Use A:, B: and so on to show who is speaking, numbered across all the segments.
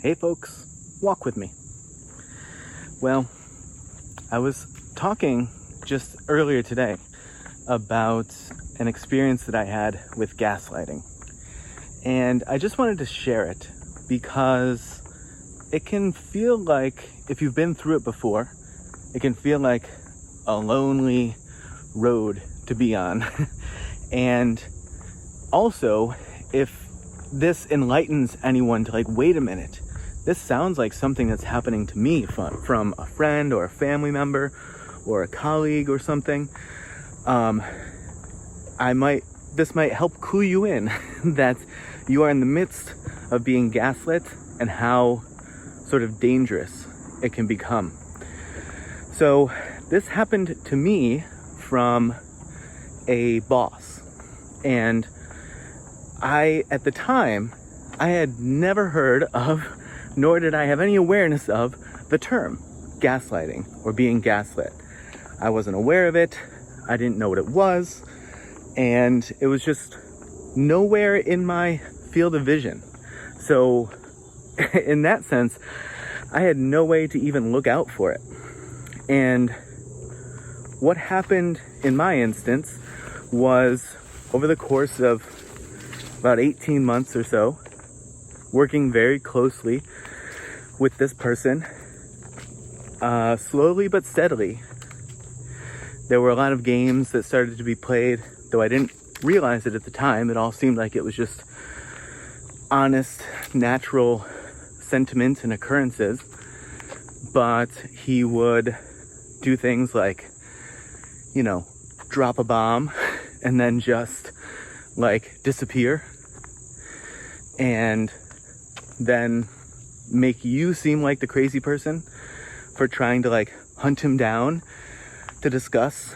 A: Hey folks, walk with me. Well, I was talking just earlier today about an experience that I had with gaslighting. And I just wanted to share it because it can feel like, if you've been through it before, it can feel like a lonely road to be on. And also, if this enlightens anyone to wait a minute, this sounds like something that's happening to me from a friend or a family member or a colleague or something, this might help clue you in that you are in the midst of being gaslit and how sort of dangerous it can become. So this happened to me from a boss, and at the time, I had never heard of, nor did I have any awareness of, the term gaslighting or being gaslit. I wasn't aware of it. I didn't know what it was. And it was just nowhere in my field of vision. So in that sense, I had no way to even look out for it. And what happened in my instance was, over the course of about 18 months or so, working very closely with this person, slowly but steadily, there were a lot of games that started to be played, though I didn't realize it at the time. It all seemed like it was just honest, natural sentiments and occurrences. But he would do things like, drop a bomb and then just disappear, and then make you seem like the crazy person for trying to hunt him down to discuss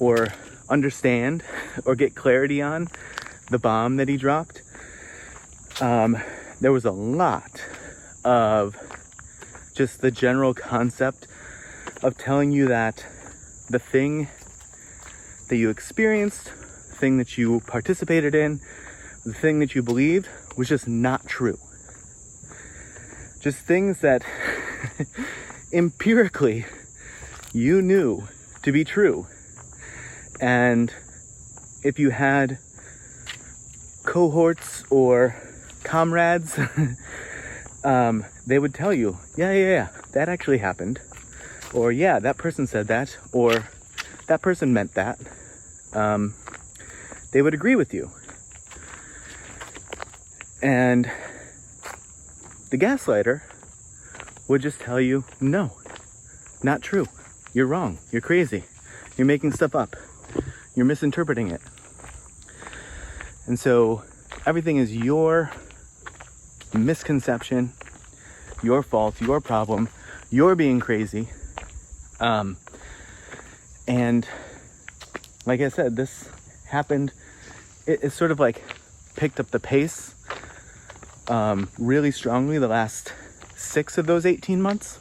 A: or understand or get clarity on the bomb that he dropped. There was a lot of just the general concept of telling you that the thing that you experienced, the thing that you participated in, the thing that you believed was just not true. Just things that empirically you knew to be true. And if you had cohorts or comrades, they would tell you, yeah, that actually happened. Or yeah, that person said that. Or that person meant that. They would agree with you. And the gaslighter would just tell you, no, not true. You're wrong. You're crazy. You're making stuff up. You're misinterpreting it. And so everything is your misconception, your fault, your problem. You're being crazy. And like I said, this happened. It sort of picked up the pace really strongly the last 6 of those 18 months,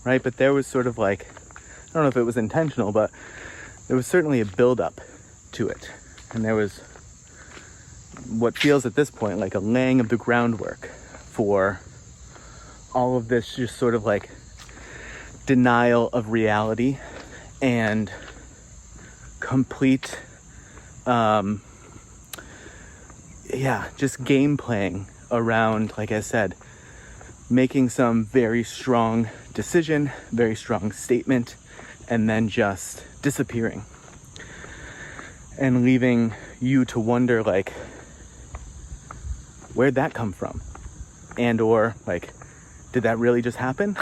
A: right? But there was sort of I don't know if it was intentional, but there was certainly a buildup to it. And there was what feels at this point like a laying of the groundwork for all of this just sort of denial of reality and complete just game playing around, like I said, making some very strong decision, very strong statement, and then just disappearing and leaving you to wonder where'd that come from? And or did that really just happen?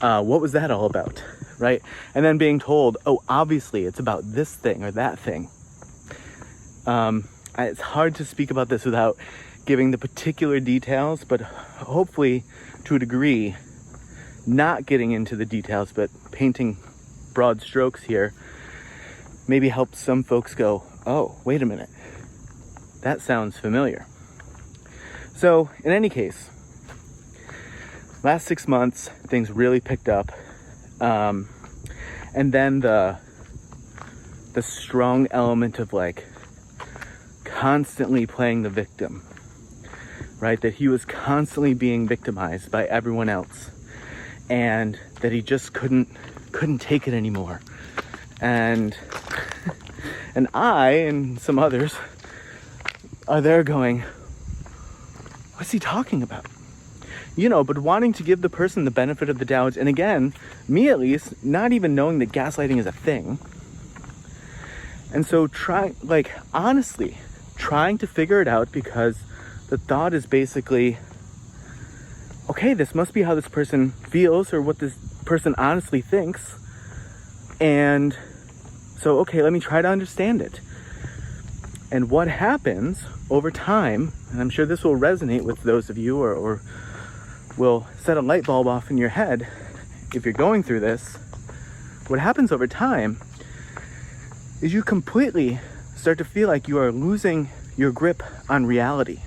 A: What was that all about? Right? And then being told, oh, obviously it's about this thing or that thing. It's hard to speak about this without giving the particular details, but hopefully to a degree, not getting into the details, but painting broad strokes here, maybe helps some folks go, oh, wait a minute, that sounds familiar. So in any case, last 6 months, things really picked up. And then the strong element of constantly playing the victim right? That he was constantly being victimized by everyone else, and that he just couldn't take it anymore. And and I and some others are there going, what's he talking about? But wanting to give the person the benefit of the doubt. And again, me at least, not even knowing that gaslighting is a thing. And so honestly, trying to figure it out, because the thought is basically, okay, this must be how this person feels or what this person honestly thinks. And so, okay, let me try to understand it. And what happens over time, and I'm sure this will resonate with those of you, or will set a light bulb off in your head if you're going through this, what happens over time is you completely start to feel like you are losing your grip on reality.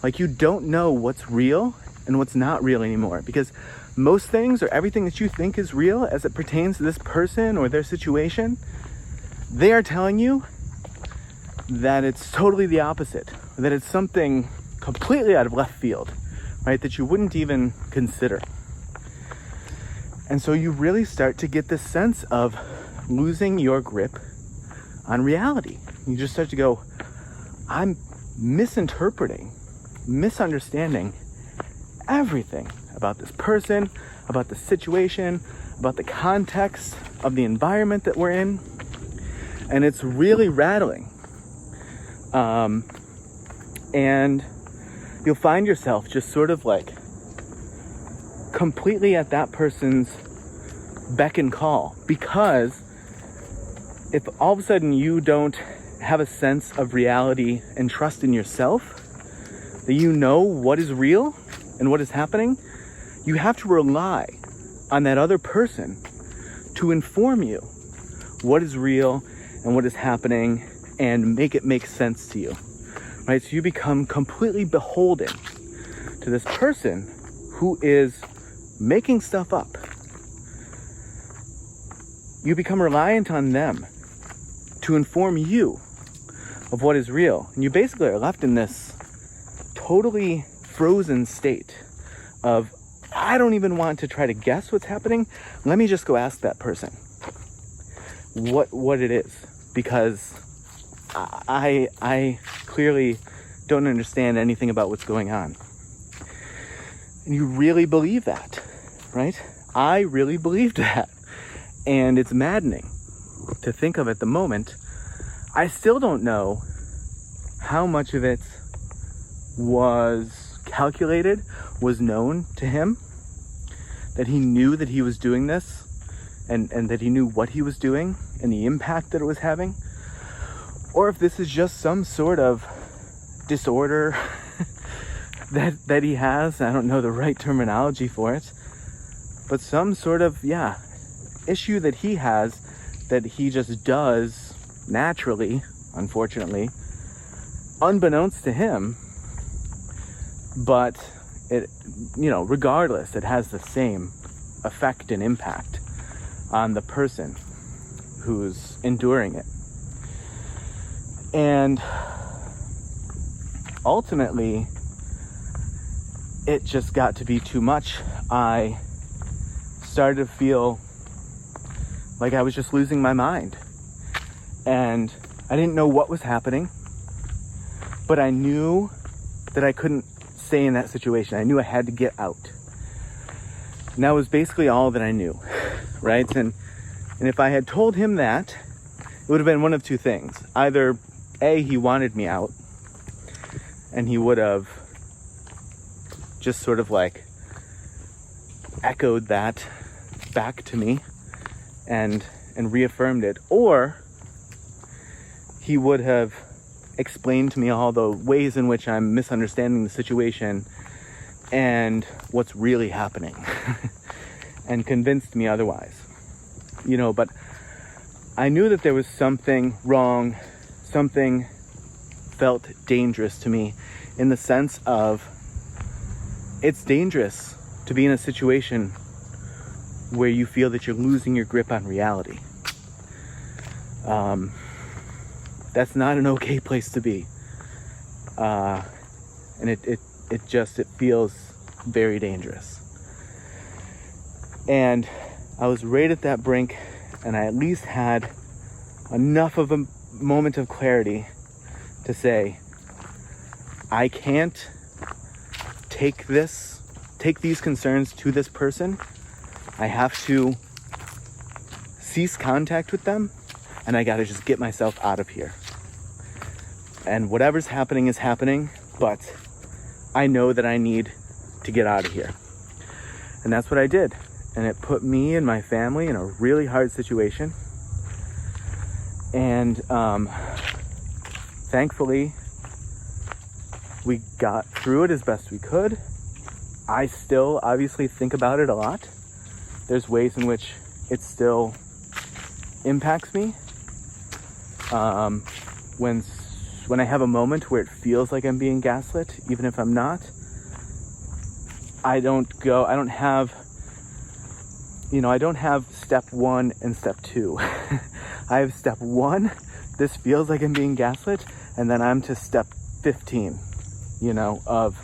A: Like you don't know what's real and what's not real anymore, because most things, or everything that you think is real as it pertains to this person or their situation, they are telling you that it's totally the opposite, that it's something completely out of left field, right, that you wouldn't even consider. And so you really start to get this sense of losing your grip on reality. You just start to go, I'm misunderstanding everything about this person, about the situation, about the context of the environment that we're in. And it's really rattling. And you'll find yourself just sort of like completely at that person's beck and call, because if all of a sudden you don't have a sense of reality and trust in yourself, that you know what is real and what is happening, you have to rely on that other person to inform you what is real and what is happening and make it make sense to you, right? So you become completely beholden to this person who is making stuff up. You become reliant on them to inform you of what is real. And you basically are left in this totally frozen state of, I don't even want to try to guess what's happening. Let me just go ask that person what it is, because I clearly don't understand anything about what's going on. And you really believe that, right? I really believed that. And it's maddening to think of at the moment. I still don't know how much of it was calculated, was known to him, that he knew that he was doing this, and that he knew what he was doing and the impact that it was having, or if this is just some sort of disorder that he has. I don't know the right terminology for it, but some sort of issue that he has, that he just does naturally, unfortunately, unbeknownst to him. But it, regardless, it has the same effect and impact on the person who's enduring it. And ultimately, it just got to be too much. I started to feel like I was just losing my mind. And I didn't know what was happening, but I knew that I couldn't stay in that situation. I knew I had to get out. And that was basically all that I knew, right? And if I had told him that, it would have been one of two things. Either A, he wanted me out, and he would have just sort of like echoed that back to me and reaffirmed it, or he would have explained to me all the ways in which I'm misunderstanding the situation and what's really happening and convinced me otherwise. But I knew that there was something wrong, something felt dangerous to me, in the sense of, it's dangerous to be in a situation where you feel that you're losing your grip on reality. That's not an okay place to be. And it it feels very dangerous. And I was right at that brink, and I at least had enough of a moment of clarity to say, I can't take these concerns to this person. I have to cease contact with them, and I gotta just get myself out of here. And whatever's happening is happening, but I know that I need to get out of here. And that's what I did. And it put me and my family in a really hard situation. And thankfully, we got through it as best we could. I still obviously think about it a lot. There's ways in which it still impacts me. When I have a moment where it feels like I'm being gaslit, even if I'm not, I don't have step 1 and step 2. I have step 1, this feels like I'm being gaslit, and then I'm to step 15, of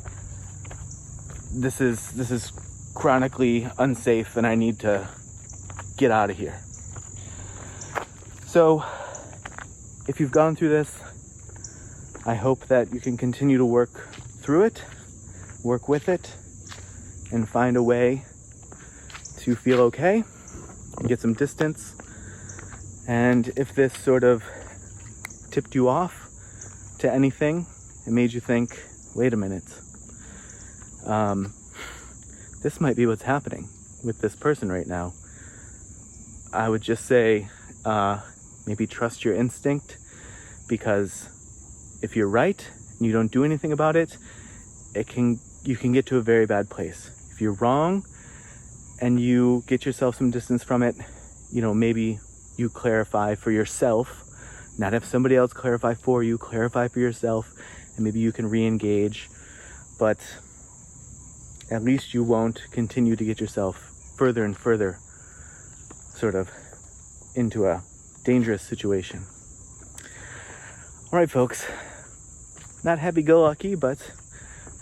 A: this is chronically unsafe and I need to get out of here. So if you've gone through this, I hope that you can continue to work through it, work with it, and find a way to feel okay, get some distance. And if this sort of tipped you off to anything, it made you think, wait a minute, this might be what's happening with this person right now, I would just say, maybe trust your instinct, because if you're right and you don't do anything about it, you can get to a very bad place. If you're wrong and you get yourself some distance from it, maybe you clarify for yourself, not have somebody else clarify for you, clarify for yourself, and maybe you can re-engage, but at least you won't continue to get yourself further and further sort of into a dangerous situation. All right, folks, not happy-go-lucky, but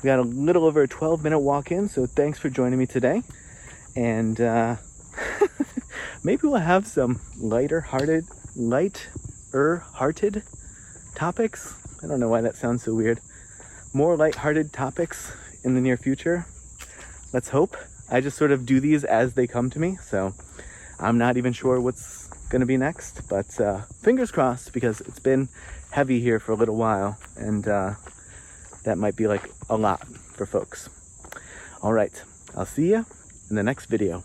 A: we got a little over a 12-minute walk-in, so thanks for joining me today. And maybe we'll have some lighter-hearted topics. I don't know why that sounds so weird. More light-hearted topics in the near future. Let's hope. I just sort of do these as they come to me, so I'm not even sure what's going to be next, but fingers crossed, because it's been heavy here for a little while, and that might be like a lot for folks. All right, I'll see you in the next video.